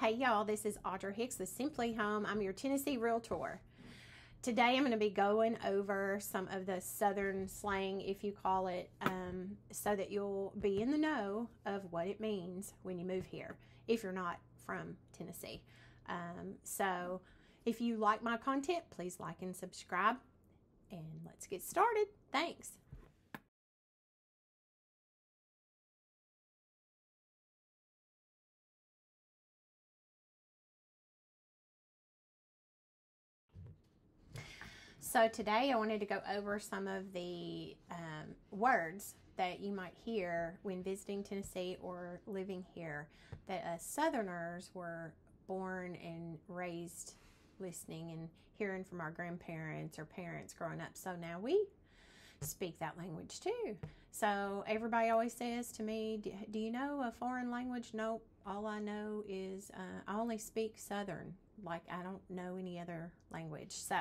Hey y'all, this is Audra Hicks with Simply Home. I'm your Tennessee Realtor. Today I'm going to be going over some of the Southern slang, if you call it, so that you'll be in the know of what it means when you move here, if you're not from Tennessee. So if you like my content, please like and subscribe, and let's get started. Thanks. So today I wanted to go over some of the words that you might hear when visiting Tennessee or living here that us Southerners were born and raised listening and hearing from our grandparents or parents growing up. So now we speak that language too. So everybody always says to me, do you know a foreign language? Nope. All I know is I only speak Southern. Like I don't know any other language. So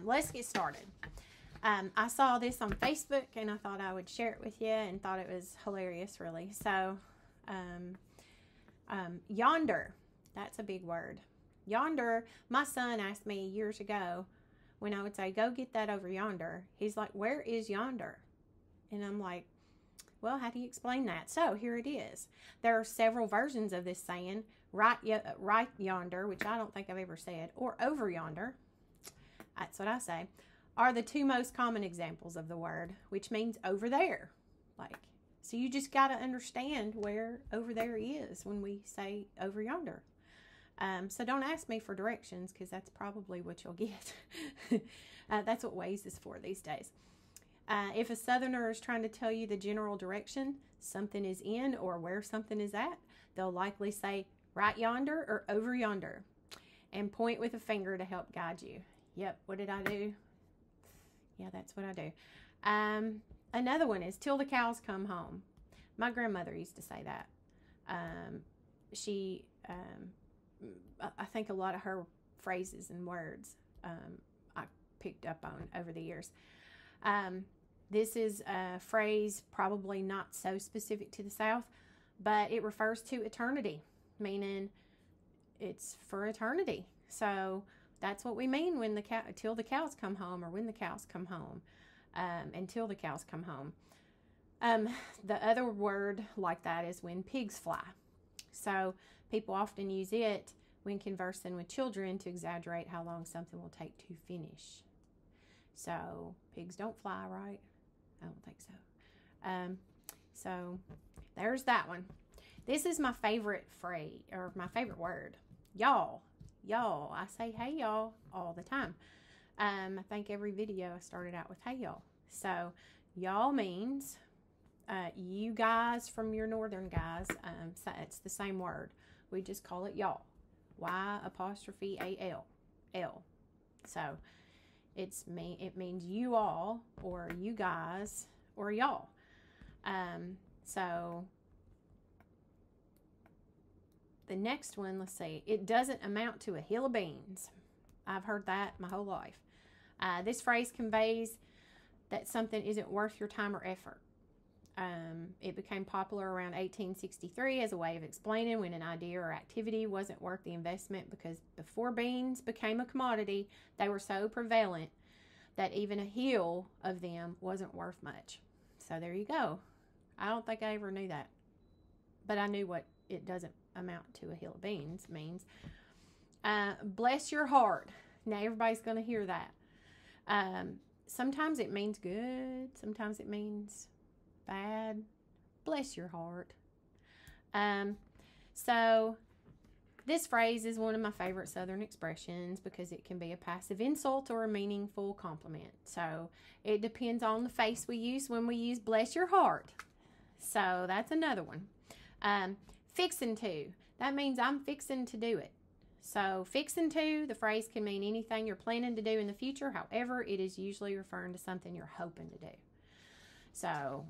let's get started. I saw this on Facebook and I thought I would share it with you and thought it was hilarious, really. So yonder, that's a big word. Yonder, my son asked me years ago when I would say, go get that over yonder. He's like, where is yonder? And I'm like, well, how do you explain that? So here it is. There are several versions of this saying, right yonder, which I don't think I've ever said, or over yonder, that's what I say, are the two most common examples of the word, which means over there. So you just got to understand where over there is when we say over yonder. So don't ask me for directions because that's probably what you'll get. That's what Waze is for these days. If a Southerner is trying to tell you the general direction something is in or where something is at, they'll likely say right yonder or over yonder and point with a finger to help guide you. Yep, what did I do? Yeah, that's what I do. Another one is till the cows come home. My grandmother used to say that. I think a lot of her phrases and words I picked up on over the years. This is a phrase probably not so specific to the South, but it refers to eternity, meaning it's for eternity. So that's what we mean when till the cows come home, or when the cows come home, until the cows come home. The other word like that is when pigs fly. So people often use it when conversing with children to exaggerate how long something will take to finish. So pigs don't fly, right? I don't think so. So there's that one. This is my favorite phrase, or my favorite word. Y'all. Y'all. I say hey y'all all the time. I think every video I started out with hey y'all. So y'all means you guys from your northern guys. So it's the same word. We just call it y'all. Y''AL. L. So it means you all, or you guys, or y'all. So the next one, let's see, it doesn't amount to a hill of beans. I've heard that my whole life. This phrase conveys that something isn't worth your time or effort. It became popular around 1863 as a way of explaining when an idea or activity wasn't worth the investment, because before beans became a commodity, they were so prevalent that even a hill of them wasn't worth much. So there you go. I don't think I ever knew that, but I knew what it doesn't amount to a hill of beans means. Bless your heart. Now everybody's going to hear that. Sometimes it means good. Sometimes it means bad. Bless your heart. So this phrase is one of my favorite Southern expressions because it can be a passive insult or a meaningful compliment. So it depends on the face we use when we use bless your heart. So that's another one. Fixin' to. That means I'm fixing to do it. So fixin' to, the phrase can mean anything you're planning to do in the future. However, it is usually referring to something you're hoping to do. So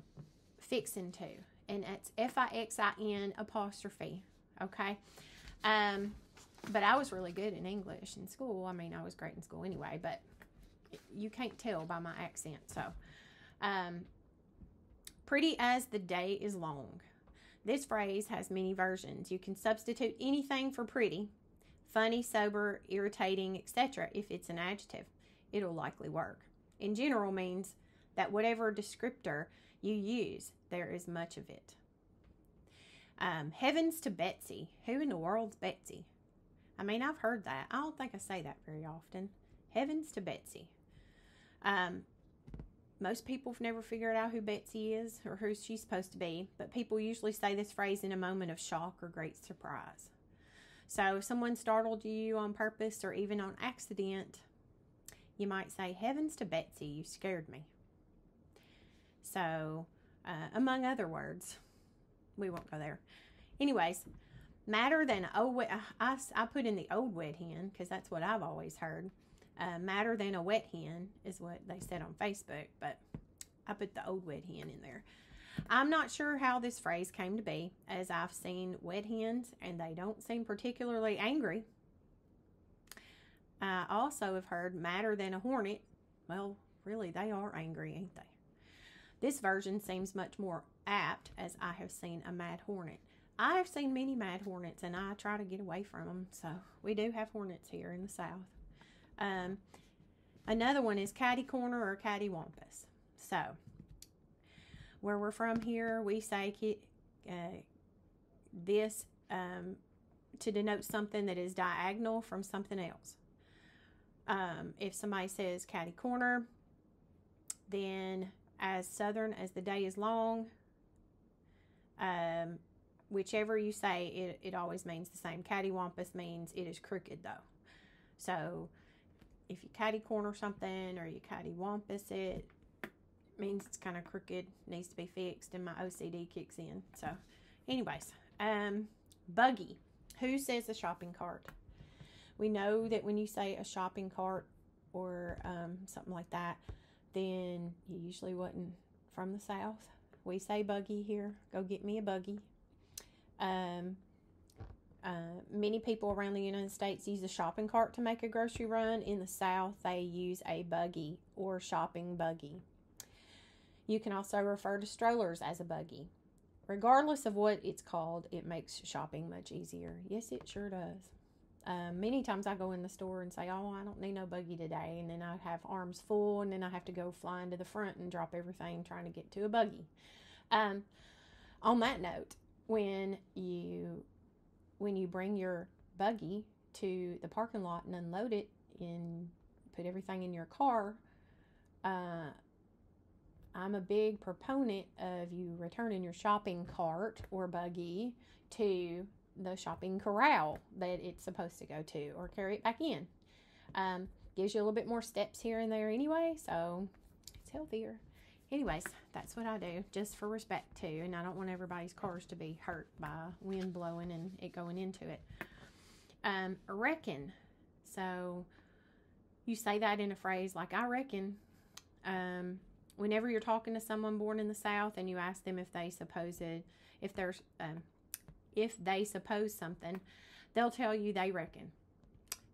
fixin' to. And that's FIXIN apostrophe. Okay. But I was really good in English in school. I mean, I was great in school anyway, but you can't tell by my accent. So, pretty as the day is long. This phrase has many versions. You can substitute anything for pretty, funny, sober, irritating, etc. If it's an adjective, it'll likely work. In general means that whatever descriptor you use, there is much of it. Heavens to Betsy. Who in the world's Betsy? I mean, I've heard that. I don't think I say that very often. Heavens to Betsy. Most people have never figured out who Betsy is or who she's supposed to be, but people usually say this phrase in a moment of shock or great surprise. So if someone startled you on purpose or even on accident, you might say, heavens to Betsy, you scared me. So, among other words, we won't go there. Anyways, madder than I put in the old wet hen because that's what I've always heard. Madder than a wet hen is what they said on Facebook, but I put the old wet hen in there. I'm not sure how this phrase came to be, as I've seen wet hens and they don't seem particularly angry. I also have heard madder than a hornet. Well, really, they are angry, ain't they? This version seems much more apt, as I have seen a mad hornet. I have seen many mad hornets, and I try to get away from them. So we do have hornets here in the South. Another one is catty corner or cattywampus. So where we're from here, we say this to denote something that is diagonal from something else. If somebody says catty corner, then as southern as the day is long, whichever you say, it always means the same. Cattywampus means it is crooked, though. So if you catty corner something or you cattywampus it, means it's kind of crooked, needs to be fixed, and my OCD kicks in. So anyways, buggy. Who says a shopping cart? We know that when you say a shopping cart or something like that, then you usually wasn't from the South. We say buggy here. Go get me a buggy. Many people around the United States use a shopping cart to make a grocery run. In the South, they use a buggy or shopping buggy. You can also refer to strollers as a buggy. Regardless of what it's called, it makes shopping much easier. Yes, it sure does. Many times I go in the store and say, oh, I don't need no buggy today. And then I have arms full, and then I have to go flying to the front and drop everything trying to get to a buggy. On that note, when you bring your buggy to the parking lot and unload it and put everything in your car, I'm a big proponent of you returning your shopping cart or buggy to the shopping corral that it's supposed to go to, or carry it back in. Gives you a little bit more steps here and there anyway, so it's healthier. Anyways, that's what I do, just for respect too, and I don't want everybody's cars to be hurt by wind blowing and it going into it. Reckon. So you say that in a phrase like, I reckon. Whenever you're talking to someone born in the South and you ask them if they suppose something, they'll tell you they reckon.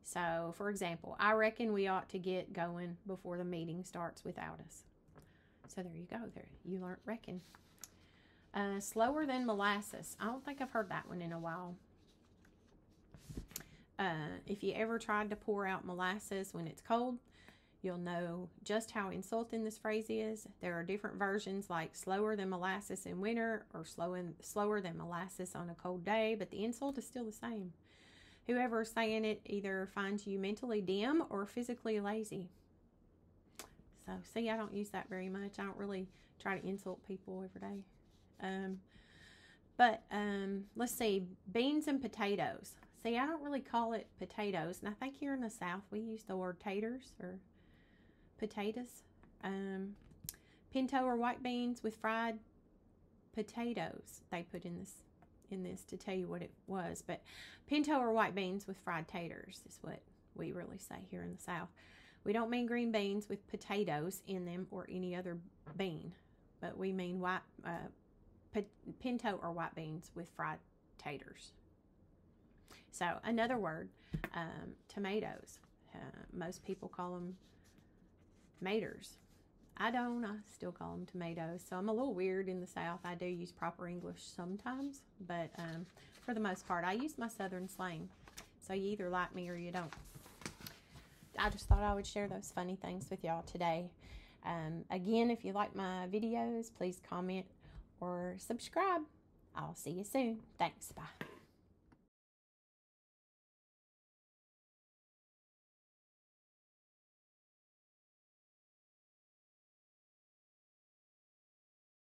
So, for example, I reckon we ought to get going before the meeting starts without us. So there you go. There, you learned reckon. Slower than molasses. I don't think I've heard that one in a while. If you ever tried to pour out molasses when it's cold, you'll know just how insulting this phrase is. There are different versions, like slower than molasses in winter or slower than molasses on a cold day, but the insult is still the same. Whoever is saying it either finds you mentally dim or physically lazy. So, see, I don't use that very much. I don't really try to insult people every day. But let's see, beans and potatoes. See, I don't really call it potatoes. And I think here in the South, we use the word taters or potatoes. Pinto or white beans with fried potatoes. They put in this to tell you what it was. But pinto or white beans with fried taters is what we really say here in the South. We don't mean green beans with potatoes in them or any other bean, but we mean pinto or white beans with fried taters. So another word, tomatoes. Most people call them maters. I don't. I still call them tomatoes. So I'm a little weird in the South. I do use proper English sometimes, but for the most part, I use my Southern slang. So you either like me or you don't. I just thought I would share those funny things with y'all today. Again, if you like my videos, please comment or subscribe. I'll see you soon. Thanks. Bye.